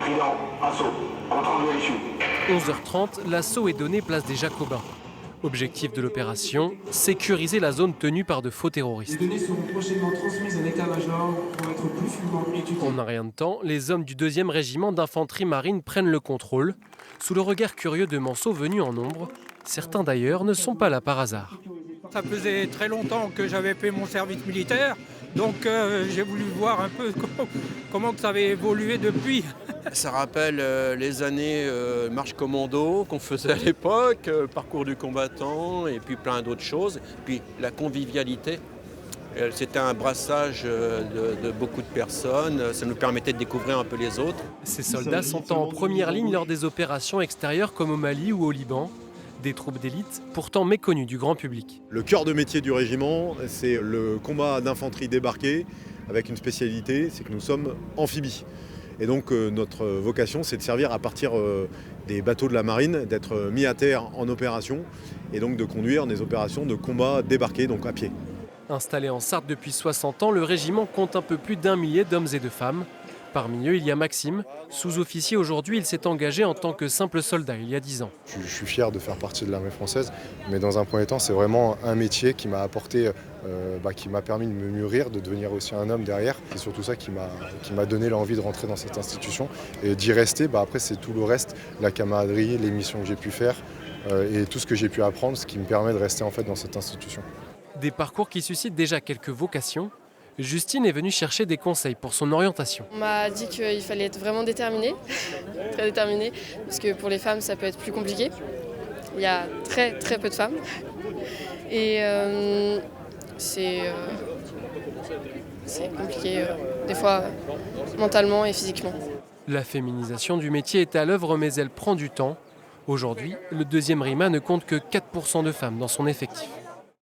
Trident, assaut, compte rendu à issue. 11h30, l'assaut est donné place des Jacobins. Objectif de l'opération, sécuriser la zone tenue par de faux terroristes. Les données seront prochainement transmises à l'état-major pour être plus finement étudiées. En un rien de temps, les hommes du 2e régiment d'infanterie marine prennent le contrôle, sous le regard curieux de Manceau venus en nombre. Certains d'ailleurs ne sont pas là par hasard. Ça faisait très longtemps que j'avais fait mon service militaire, donc j'ai voulu voir un peu comment que ça avait évolué depuis. Ça rappelle les années marche commando qu'on faisait à l'époque, parcours du combattant et puis plein d'autres choses. Puis la convivialité, c'était un brassage de beaucoup de personnes, ça nous permettait de découvrir un peu les autres. Ces soldats sont en première ligne lors des opérations extérieures comme au Mali ou au Liban. Des troupes d'élite, pourtant méconnues du grand public. Le cœur de métier du régiment, c'est le combat d'infanterie débarquée, avec une spécialité, c'est que nous sommes amphibies. Et donc notre vocation, c'est de servir à partir des bateaux de la marine, d'être mis à terre en opération, et donc de conduire des opérations de combat débarqués, donc à pied. Installé en Sarthe depuis 60 ans, le régiment compte un peu plus d'1 millier d'hommes et de femmes. Parmi eux, il y a Maxime. Sous-officier aujourd'hui, il s'est engagé en tant que simple soldat il y a 10 ans. Je suis fier de faire partie de l'armée française, mais dans un premier temps, c'est vraiment un métier qui m'a apporté, qui m'a permis de me mûrir, de devenir aussi un homme derrière. C'est surtout ça qui m'a donné l'envie de rentrer dans cette institution et d'y rester. Après, c'est tout le reste, la camaraderie, les missions que j'ai pu faire et tout ce que j'ai pu apprendre, ce qui me permet de rester en fait dans cette institution. Des parcours qui suscitent déjà quelques vocations. Justine est venue chercher des conseils pour son orientation. On m'a dit qu'il fallait être vraiment déterminé, très déterminé, parce que pour les femmes ça peut être plus compliqué. Il y a très peu de femmes et c'est compliqué des fois mentalement et physiquement. La féminisation du métier est à l'œuvre mais elle prend du temps. Aujourd'hui, le 2e RIMA ne compte que 4% de femmes dans son effectif.